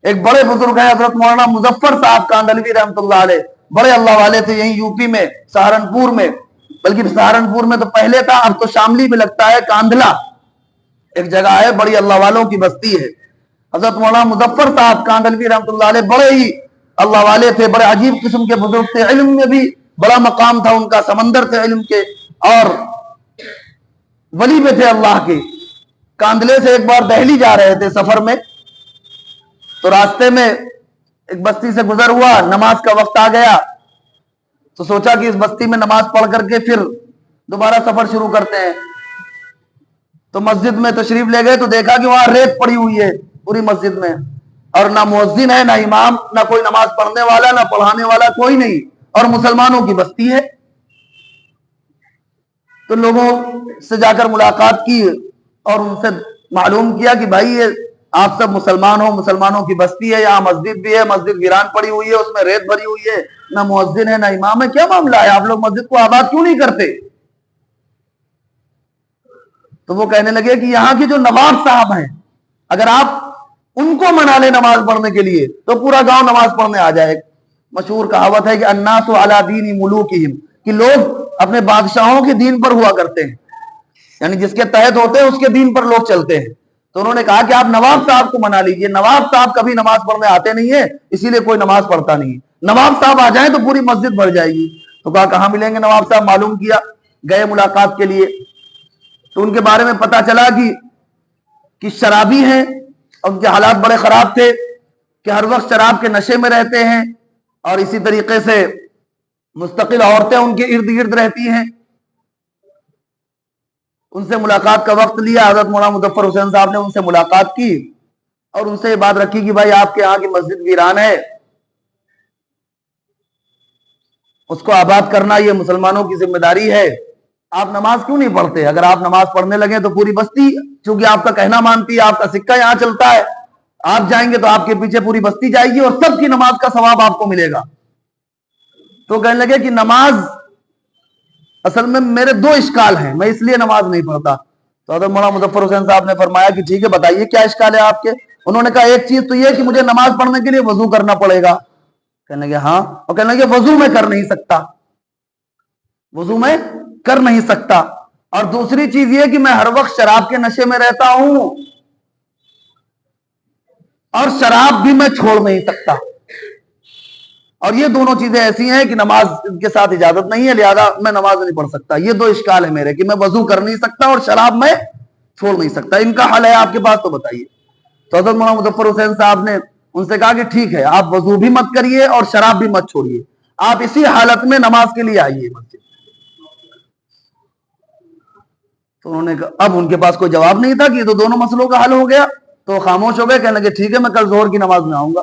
ایک بڑے بزرگ ہیں حضرت مولانا مظفر صاحب کاندھلوی رحمتہ اللہ علیہ، بڑے اللہ والے تھے، یہیں یوپی میں سہارنپور میں، بلکہ سہارنپور میں تو پہلے تھا، اب تو شاملی میں لگتا ہے، کاندھلا ایک جگہ ہے، بڑی اللہ والوں کی بستی ہے۔ حضرت مولانا مظفر صاحب کاندھلوی رحمتہ اللہ علیہ بڑے ہی اللہ والے تھے، بڑے عجیب قسم کے بزرگ تھے، علم میں بھی بڑا مقام تھا ان کا، سمندر تھے علم کے، اور ولی بھی تھے اللہ کے۔ کاندھلے سے ایک بار دہلی جا رہے تھے سفر میں، تو راستے میں ایک بستی سے گزر ہوا، نماز کا وقت آ گیا، تو سوچا کہ اس بستی میں نماز پڑھ کر کے پھر دوبارہ سفر شروع کرتے ہیں۔ تو مسجد میں تشریف لے گئے تو دیکھا کہ وہاں ریت پڑی ہوئی ہے پوری مسجد میں، اور نہ مؤذن ہے، نہ امام، نہ کوئی نماز پڑھنے والا، نہ پڑھانے والا، کوئی نہیں، اور مسلمانوں کی بستی ہے۔ تو لوگوں سے جا کر ملاقات کی اور ان سے معلوم کیا کہ بھائی یہ آپ سب مسلمان ہو، مسلمانوں کی بستی ہے، یہاں مسجد بھی ہے، مسجد ویران پڑی ہوئی ہے، اس میں ریت بھری ہوئی ہے، نہ مؤذن ہے، نہ امام ہے، کیا معاملہ ہے؟ آپ لوگ مسجد کو آباد کیوں نہیں کرتے؟ تو وہ کہنے لگے کہ یہاں کے جو نواب صاحب ہیں، اگر آپ ان کو منا لیں نماز پڑھنے کے لیے تو پورا گاؤں نماز پڑھنے آ جائے۔ مشہور کہاوت ہے کہ الناس علی دین ملوکہم، کہ لوگ اپنے بادشاہوں کے دین پر ہوا کرتے ہیں، یعنی جس کے تحت ہوتے ہیں اس کے دین پر لوگ چلتے ہیں۔ تو انہوں نے کہا کہ آپ نواب صاحب کو منا لیجئے، نواب صاحب کبھی نماز پڑھنے آتے نہیں ہیں، اسی لیے کوئی نماز پڑھتا نہیں ہے، نواب صاحب آ جائیں تو پوری مسجد بھر جائے گی۔ تو کہا کہاں ملیں گے نواب صاحب؟ معلوم کیا، گئے ملاقات کے لیے، تو ان کے بارے میں پتا چلا کہ شرابی ہیں، اور ان کے حالات بڑے خراب تھے کہ ہر وقت شراب کے نشے میں رہتے ہیں، اور اسی طریقے سے مستقل عورتیں ان کے ارد گرد رہتی ہیں۔ ان سے ملاقات کا وقت لیا، حضرت مولانا مظفر حسین صاحب نے ان سے ملاقات کی اور ان سے یہ بات رکھی کہ بھائی آپ کے یہاں کی مسجد ویران ہے، اس کو آباد کرنا یہ مسلمانوں کی ذمہ داری ہے، آپ نماز کیوں نہیں پڑھتے؟ اگر آپ نماز پڑھنے لگے تو پوری بستی، چونکہ آپ کا کہنا مانتی ہے، آپ کا سکہ یہاں چلتا ہے، آپ جائیں گے تو آپ کے پیچھے پوری بستی جائے گی اور سب کی نماز کا ثواب آپ کو ملے گا۔ تو کہنے لگے کہ نماز اصل میں میرے دو اشکال ہیں، میں اس لیے نماز نہیں پڑھتا۔ تو حضرت مولانا مظفر حسین صاحب نے فرمایا کہ ٹھیک ہے بتائیے کیا اشکال ہے آپ کے؟ انہوں نے کہا ایک چیز تو یہ کہ مجھے نماز پڑھنے کے لیے وضو کرنا پڑے گا۔ کہنے لگے ہاں، اور کہنے لگے وضو میں کر نہیں سکتا، وضو میں کر نہیں سکتا، اور دوسری چیز یہ کہ میں ہر وقت شراب کے نشے میں رہتا ہوں اور شراب بھی میں چھوڑ نہیں سکتا، اور یہ دونوں چیزیں ایسی ہیں کہ نماز کے ساتھ اجازت نہیں ہے، لہذا میں نماز نہیں پڑھ سکتا۔ یہ دو اشکال ہے میرے کہ میں وضو کر نہیں سکتا اور شراب میں چھوڑ نہیں سکتا، ان کا حل ہے آپ کے پاس تو بتائیے۔ تو حضرت مولانا مظفر حسین صاحب نے ان سے کہا کہ ٹھیک ہے، آپ وضو بھی مت کریے اور شراب بھی مت چھوڑیے، آپ اسی حالت میں نماز کے لیے آئیے مسجد۔ تو انہوں نے کہا، اب ان کے پاس کوئی جواب نہیں تھا کہ یہ تو دونوں مسئلوں کا حل ہو گیا، تو خاموش ہو گئے، کہنے لگے ٹھیک ہے میں کل ظہر کی نماز میں آؤں گا۔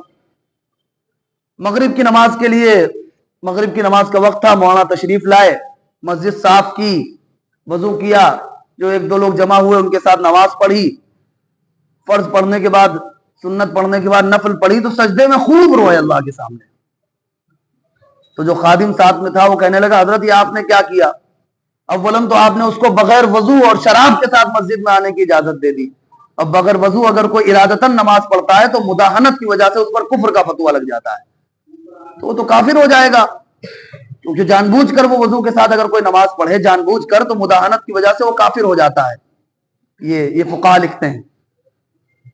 مغرب کی نماز کے لیے، مغرب کی نماز کا وقت تھا، مولانا تشریف لائے، مسجد صاف کی، وضو کیا، جو ایک دو لوگ جمع ہوئے ان کے ساتھ نماز پڑھی، فرض پڑھنے کے بعد، سنت پڑھنے کے بعد نفل پڑھی، تو سجدے میں خوب روئے اللہ کے سامنے۔ تو جو خادم ساتھ میں تھا وہ کہنے لگا حضرت یہ آپ نے کیا کیا؟ اولاً تو آپ نے اس کو بغیر وضو اور شراب کے ساتھ مسجد میں آنے کی اجازت دے دی، اب بغیر وضو اگر کوئی ارادتاً نماز پڑھتا ہے تو مداہنت کی وجہ سے اس پر کفر کا فتویٰ لگ جاتا ہے، تو وہ تو کافر ہو جائے گا، کیونکہ جان بوجھ کر وہ وضو کے ساتھ اگر کوئی نماز پڑھے جان بوجھ کر تو مداہنت کی وجہ سے وہ کافر ہو جاتا ہے، یہ فقہا لکھتے ہیں۔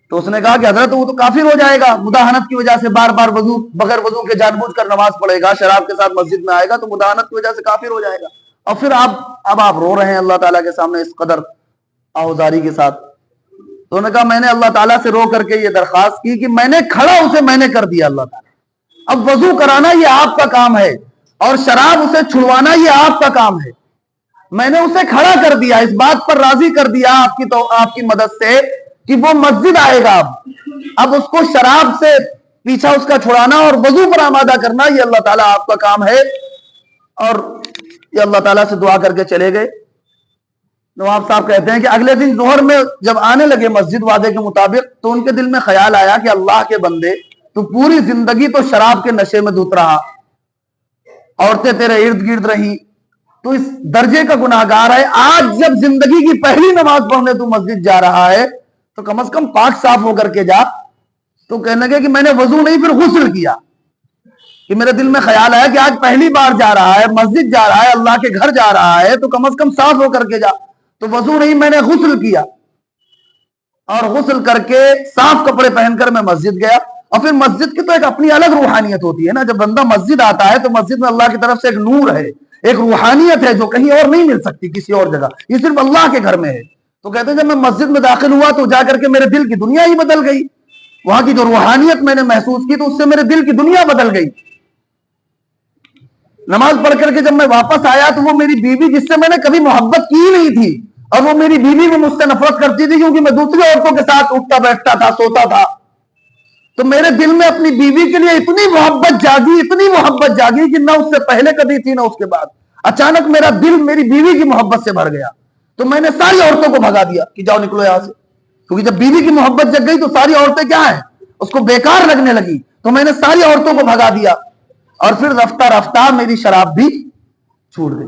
تو اس نے کہا کہ حضرت وہ تو کافر ہو جائے گا، مداہنت کی وجہ سے بار بار وضو بغیر وضو کے جان بوجھ کر نماز پڑھے گا، شراب کے ساتھ مسجد میں آئے گا تو مداہنت کی وجہ سے کافر ہو جائے گا، اور پھر اب آپ رو رہے ہیں اللہ تعالیٰ کے سامنے اس قدر آہوزاری کے ساتھ۔ تو انہوں نے کہا میں نے اللہ تعالیٰ سے رو کر کے یہ درخواست کی کہ میں نے کھڑا اسے میں نے کر دیا اللہ تعالیٰ، اب وضو کرانا یہ آپ کا کام ہے اور شراب اسے چھڑوانا یہ آپ کا کام ہے، میں نے اسے کھڑا کر دیا، اس بات پر راضی کر دیا آپ کی مدد سے کہ وہ مسجد آئے گا، اب اس کو شراب سے پیچھا اس کا چھڑانا اور وضو پر آمادہ کرنا یہ اللہ تعالیٰ آپ کا کام ہے۔ اور یہ اللہ تعالیٰ سے دعا کر کے چلے گئے۔ نواب صاحب کہتے ہیں کہ اگلے دن ظہر میں جب آنے لگے مسجد وعدے کے مطابق تو ان کے دل میں خیال آیا کہ اللہ کے بندے تو پوری زندگی تو شراب کے نشے میں دھت رہا، عورتیں تیرے ارد گرد رہی، تو اس درجے کا گناہگار ہے، آج جب زندگی کی پہلی نماز پڑھنے تو مسجد جا رہا ہے تو کم از کم پاک صاف ہو کر کے جا، تو کہنے لگے کہ میں نے وضو نہیں پھر غسل کیا، کہ میرے دل میں خیال آیا کہ آج پہلی بار جا رہا ہے، مسجد جا رہا ہے، اللہ کے گھر جا رہا ہے، تو کم از کم صاف ہو کر کے جا. تو وضو نہیں، میں نے غسل کیا، اور غسل کر کے صاف کپڑے پہن کر میں مسجد گیا. اور پھر مسجد کی تو ایک اپنی الگ روحانیت ہوتی ہے نا. جب بندہ مسجد آتا ہے تو مسجد میں اللہ کی طرف سے ایک نور ہے، ایک روحانیت ہے جو کہیں اور نہیں مل سکتی کسی اور جگہ، یہ صرف اللہ کے گھر میں ہے. تو کہتے ہیں جب میں مسجد میں داخل ہوا تو جا کر کے میرے دل کی دنیا ہی بدل گئی. وہاں کی جو روحانیت میں نے محسوس کی تو اس سے میرے دل کی دنیا بدل گئی. نماز پڑھ کر کے جب میں واپس آیا تو وہ میری بیوی جس سے میں نے کبھی محبت کی نہیں تھی، اور وہ میری بیوی بھی مجھ سے نفرت کرتی تھی کیونکہ میں دوسری عورتوں کے ساتھ اٹھتا بیٹھتا تھا، سوتا تھا. تو میرے دل میں اپنی بیوی کے لیے اتنی محبت جاگی، اتنی محبت جاگی کہ نہ اس سے پہلے کبھی تھی نہ اس کے بعد. اچانک میرا دل میری بیوی کی محبت سے بھر گیا. تو میں نے ساری عورتوں کو بھگا دیا کہ جاؤ نکلو یہاں سے، کیونکہ جب بیوی کی محبت جگ گئی تو ساری عورتیں کیا ہیں، اس کو بیکار لگنے لگی. تو میں نے ساری عورتوں کو بھگا دیا، اور پھر رفتہ رفتہ میری شراب بھی چھوٹ گئی.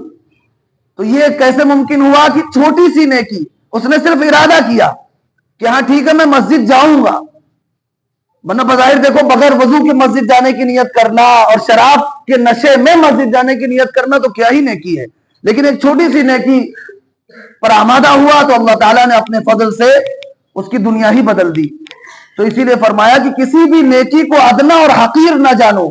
تو یہ کیسے ممکن ہوا کہ چھوٹی سی نیکی، اس نے صرف ارادہ کیا کہ ہاں ٹھیک ہے میں مسجد جاؤں گا. ورنہ بظاہر دیکھو بغیر وضو کی مسجد جانے کی نیت کرنا اور شراب کے نشے میں مسجد جانے کی نیت کرنا تو کیا ہی نیکی ہے. لیکن ایک چھوٹی سی نیکی پر آمادہ ہوا تو اللہ تعالیٰ نے اپنے فضل سے اس کی دنیا ہی بدل دی. تو اسی لیے فرمایا کہ کسی بھی نیکی کو ادنا اور حقیر نہ جانو.